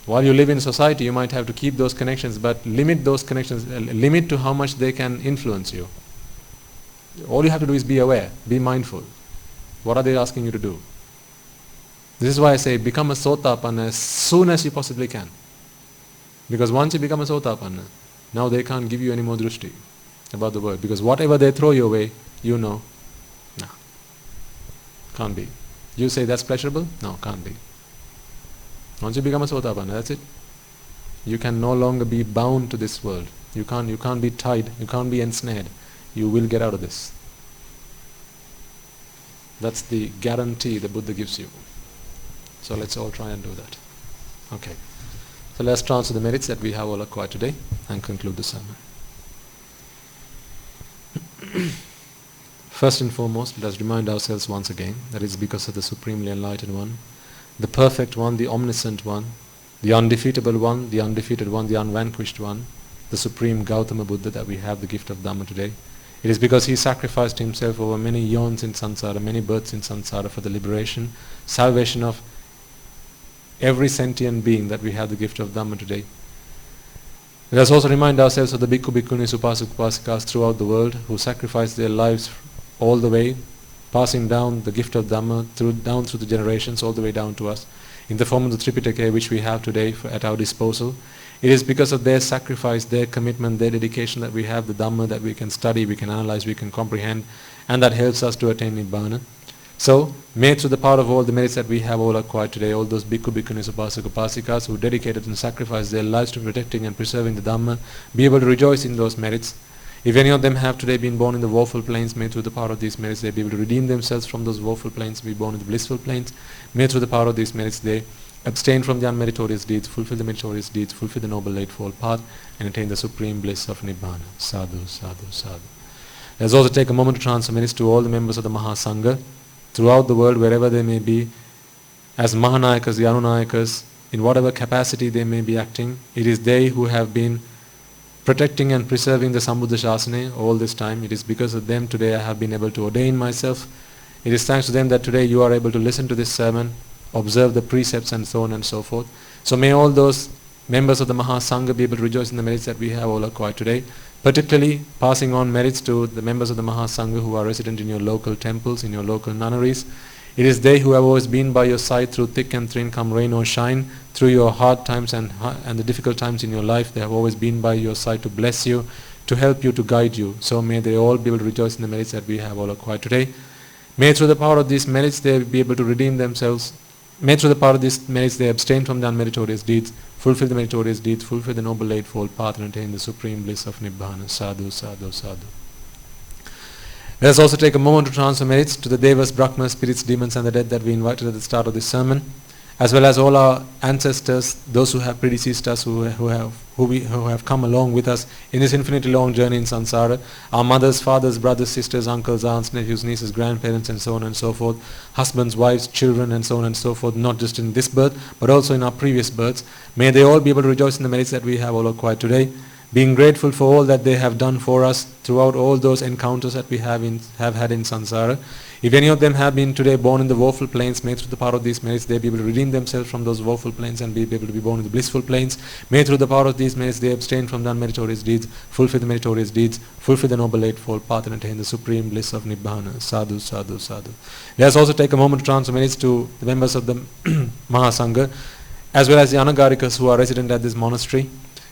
While you live in society, you might have to keep those connections, but limit those connections, limit to how much they can influence you. All you have to do is be aware, be mindful. What are they asking you to do? This is why I say become a Sotapanna as soon as you possibly can. Because once you become a Sotapanna, now they can't give you any more drushti about the world. Because whatever they throw your way, you know, no, can't be. You say that's pleasurable? No, can't be. Once you become a Sotapanna, that's it. You can no longer be bound to this world. You can't be tied, you can't be ensnared. You will get out of this. That's the guarantee the Buddha gives you. So let's all try and do that. Okay. So let's transfer the merits that we have all acquired today and conclude the sermon. First and foremost, let us remind ourselves once again that it is because of the Supremely Enlightened One, the Perfect One, the Omniscient One, the Undefeatable One, the Undefeated One, the Unvanquished One, the Supreme Gautama Buddha, that we have the gift of Dhamma today. It is because he sacrificed himself over many eons in samsara, many births in samsara, for the liberation, salvation of every sentient being, that we have the gift of Dhamma today. Let us also remind ourselves of the Bhikkhu, Bhikkhunis, Upasak, Upasikas throughout the world who sacrificed their lives all the way, passing down the gift of Dhamma down through the generations all the way down to us in the form of the Tripitaka which we have today at our disposal. It is because of their sacrifice, their commitment, their dedication that we have the Dhamma that we can study, we can analyze, we can comprehend, and that helps us to attain Nibbana. So, may through the power of all the merits that we have all acquired today, all those Bhikkhu, Bhikkhunis, Upasak, Upasikas who dedicated and sacrificed their lives to protecting and preserving the Dhamma, be able to rejoice in those merits. If any of them have today been born in the woeful planes, may through the power of these merits they be able to redeem themselves from those woeful planes, be born in the blissful planes. May through the power of these merits they abstain from the unmeritorious deeds, fulfill the meritorious deeds, fulfill the Noble Eightfold Path, and attain the supreme bliss of Nibbana. Sadhu, sadhu, sadhu. Let us also take a moment to transfer merits to all the members of the Mahasangha throughout the world, wherever they may be, as Mahanayakas, the Anunayakas, in whatever capacity they may be acting. It is they who have been protecting and preserving the Sambuddha Shasana all this time. It is because of them today I have been able to ordain myself. It is thanks to them that today you are able to listen to this sermon, observe the precepts and so on and so forth. So may all those members of the Mahasangha be able to rejoice in the merits that we have all acquired today, particularly passing on merits to the members of the Mahasangha who are resident in your local temples, in your local nunneries. It is they who have always been by your side through thick and thin, come rain or shine, through your hard times and the difficult times in your life. They have always been by your side to bless you, to help you, to guide you. So may they all be able to rejoice in the merits that we have all acquired today. May through the power of these merits they be able to redeem themselves. May through the power of these merits they abstain from the unmeritorious deeds, fulfill the meritorious deeds, fulfill the Noble Eightfold Path, and attain the supreme bliss of Nibbana. Sadhu, sadhu, sadhu. Let us also take a moment to transfer merits to the Devas, Brahmas, spirits, demons and the dead that we invited at the start of this sermon, as well as all our ancestors, those who have predeceased us, who have come along with us in this infinitely long journey in samsara, our mothers, fathers, brothers, sisters, uncles, aunts, nephews, nieces, grandparents and so on and so forth, husbands, wives, children and so on and so forth, not just in this birth but also in our previous births. May they all be able to rejoice in the merits that we have all acquired today, being grateful for all that they have done for us throughout all those encounters that we have had in samsara. If any of them have been today born in the woeful planes, may through the power of these merits they be able to redeem themselves from those woeful planes and be able to be born in the blissful planes. May through the power of these merits they abstain from the unmeritorious deeds, fulfill the meritorious deeds, fulfill the Noble Eightfold Path, and attain the supreme bliss of Nibbana. Sadhu, sadhu, sadhu. Let us also take a moment to transfer merits to the members of the Mahasangha, as well as the Anagarikas who are resident at this monastery.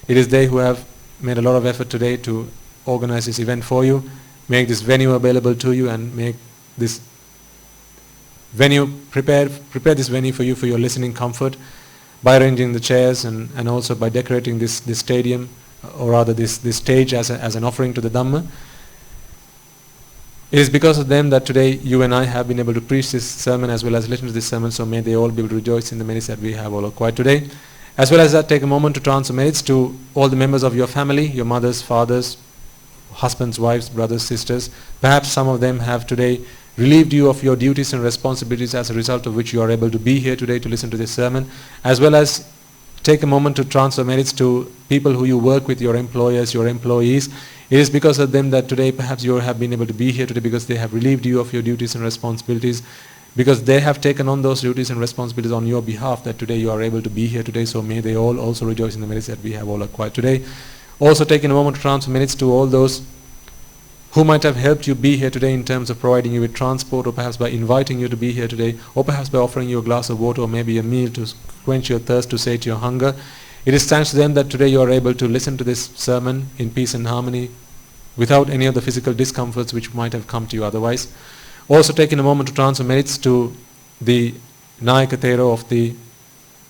It is they who have made a lot of effort today to organize this event for you, make this venue available to you, and make this venue, prepare this venue for you for your listening comfort by arranging the chairs and also by decorating this stadium, or rather this stage as an offering to the Dhamma. It is because of them that today you and I have been able to preach this sermon as well as listen to this sermon, so may they all be able to rejoice in the merits that we have all acquired today. As well as that, take a moment to transfer merits to all the members of your family, your mothers, fathers, husbands, wives, brothers, sisters. Perhaps some of them have today relieved you of your duties and responsibilities, as a result of which you are able to be here today to listen to this sermon. As well as take a moment to transfer merits to people who you work with, your employers, your employees. It is because of them that today perhaps you have been able to be here today, because they have relieved you of your duties and responsibilities, because they have taken on those duties and responsibilities on your behalf, that today you are able to be here today. So may they all also rejoice in the merits that we have all acquired today. Also taking a moment to transfer merits to all those who might have helped you be here today in terms of providing you with transport, or perhaps by inviting you to be here today, or perhaps by offering you a glass of water or maybe a meal to quench your thirst, to sate your hunger. It is thanks to them that today you are able to listen to this sermon in peace and harmony without any of the physical discomforts which might have come to you otherwise. Also taking a moment to transfer merits to the Nayaka Thero of the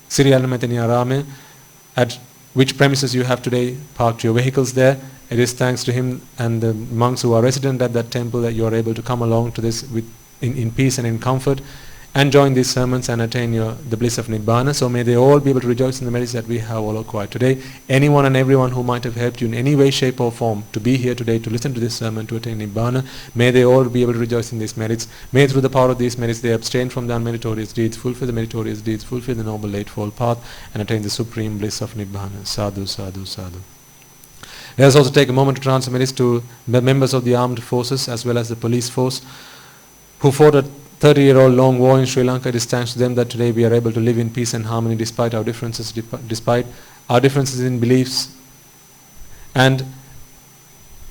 Sri Alamatani Arame, at which premises you have today parked your vehicles there. It is thanks to him and the monks who are resident at that temple that you are able to come along to this in peace and in comfort and join these sermons and attain the bliss of Nibbana. So may they all be able to rejoice in the merits that we have all acquired today. Anyone and everyone who might have helped you in any way, shape or form to be here today to listen to this sermon to attain Nibbana, may they all be able to rejoice in these merits. May through the power of these merits they abstain from the unmeritorious deeds, fulfill the meritorious deeds, fulfill the noble eightfold path and attain the supreme bliss of Nibbana. Sadhu, sadhu, sadhu. Let us also take a moment to transfer merits to the members of the armed forces as well as the police force who fought a 30-year-old long war in Sri Lanka. It is thanks to them that today we are able to live in peace and harmony despite our differences, in beliefs, and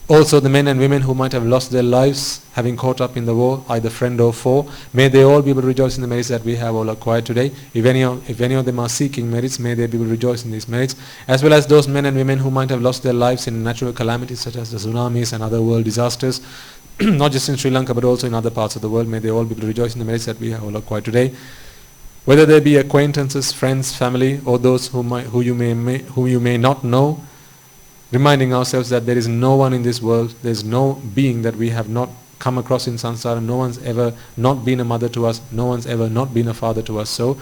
also the men and women who might have lost their lives having caught up in the war, either friend or foe. May they all be able to rejoice in the merits that we have all acquired today. If any of them are seeking merits, may they be able to rejoice in these merits, as well as those men and women who might have lost their lives in natural calamities such as the tsunamis and other world disasters, not just in Sri Lanka but also in other parts of the world. May they all be able to rejoice in the merits that we have all acquired today. Whether they be acquaintances, friends, family, or those who you may not know, reminding ourselves that there is no one in this world, there is no being that we have not come across in samsara. No one's ever not been a mother to us, no one's ever not been a father to us. So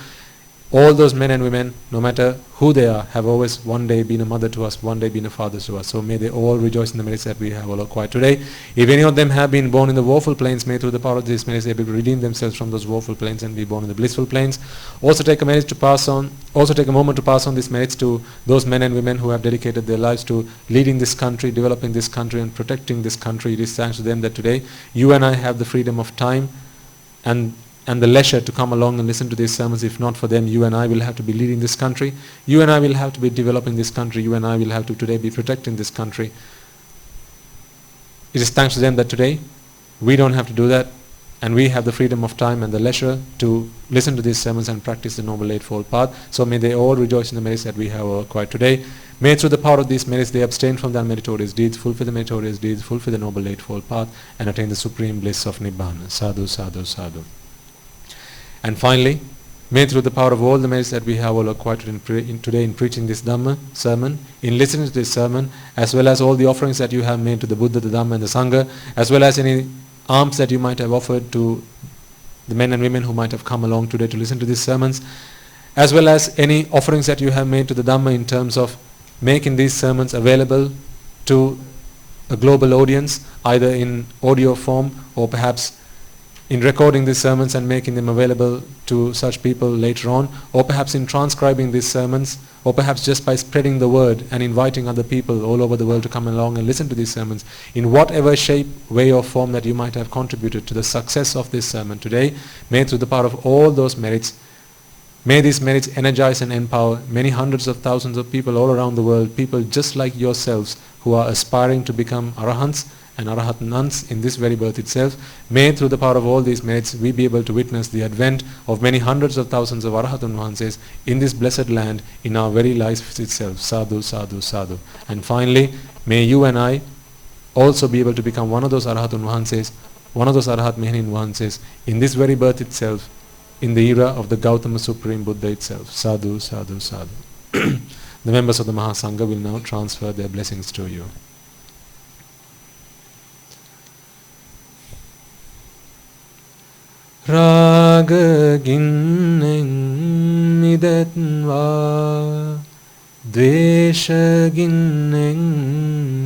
all those men and women, no matter who they are, have always one day been a mother to us, one day been a father to us. So may they all rejoice in the merits that we have all acquired today. If any of them have been born in the woeful plains, may through the power of these merits they be able to redeem themselves from those woeful plains and be born in the blissful plains. Also take a moment to pass on these merits to those men and women who have dedicated their lives to leading this country, developing this country and protecting this country. It is thanks to them that today you and I have the freedom of time and the leisure to come along and listen to these sermons. If not for them, you and I will have to be leading this country. You and I will have to be developing this country. You and I will have to today be protecting this country. It is thanks to them that today we don't have to do that, and we have the freedom of time and the leisure to listen to these sermons and practice the Noble Eightfold Path. So may they all rejoice in the merits that we have acquired today. May through the power of these merits they abstain from their meritorious deeds, fulfill the meritorious deeds, fulfill the Noble Eightfold Path and attain the supreme bliss of Nibbana. Sadhu, sadhu, sadhu. And finally, may through the power of all the merits that we have all acquired today in preaching this Dhamma sermon, in listening to this sermon, as well as all the offerings that you have made to the Buddha, the Dhamma and the Sangha, as well as any alms that you might have offered to the men and women who might have come along today to listen to these sermons, as well as any offerings that you have made to the Dhamma in terms of making these sermons available to a global audience, either in audio form or perhaps in recording these sermons and making them available to such people later on, or perhaps in transcribing these sermons, or perhaps just by spreading the word and inviting other people all over the world to come along and listen to these sermons. In whatever shape, way or form that you might have contributed to the success of this sermon today, may through the power of all those merits, may these merits energize and empower many hundreds of thousands of people all around the world, people just like yourselves who are aspiring to become Arahants and Arahatans in this very birth itself. May through the power of all these merits we be able to witness the advent of many hundreds of thousands of Arahatun Mahanses in this blessed land, in our very life itself. Sadhu, sadhu, sadhu. And finally, may you and I also be able to become one of those Arahatun Mahanses, one of those Arahat Mehanin Mahanses in this very birth itself, in the era of the Gautama Supreme Buddha itself. Sadhu, sadhu, sadhu. The members of the Mahasangha will now transfer their blessings to you. Raga ginnen midetva, dvesha ginnen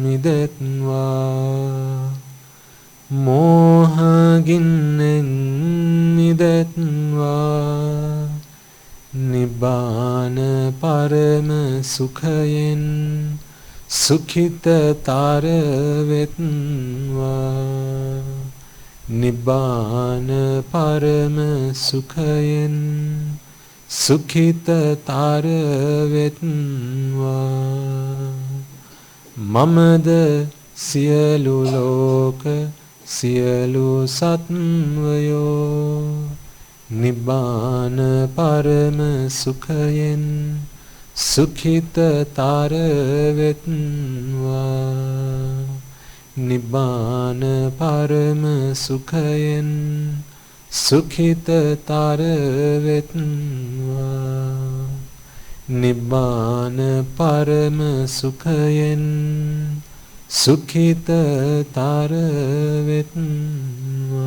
midetva, moha ginnen midetva, nibbana parama sukhayen sukhita taravetva. Nibbana parama sukhayen sukhita taravetva. Mamada siyalu loka siyalu satvayo. Nibbana parama sukhayen sukhita taravetva. Nibbana parama sukhayen සුඛිතතර වෙත්වා නිබ්බාන පරම සුඛයෙන් සුඛිතතර වෙත්වා.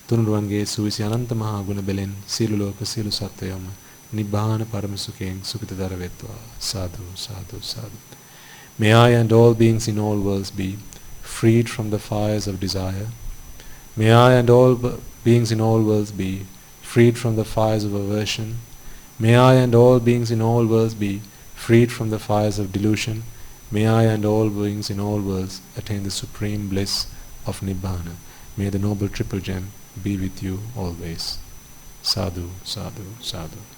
තුනුරුවන්ගේ සුවිසි අනන්ත මහා ගුණ බෙලෙන් සියලු ලෝක සියලු සත්වයම නිබ්බාන පරම සුඛයෙන් සුඛිතතර වෙත්වා. සාදු සාදු සාදු. May I and all beings in all worlds be freed from the fires of desire. May I and all beings in all worlds be freed from the fires of aversion. May I and all beings in all worlds be freed from the fires of delusion. May I and all beings in all worlds attain the supreme bliss of Nibbana. May the noble triple gem be with you always. Sadhu, sadhu, sadhu.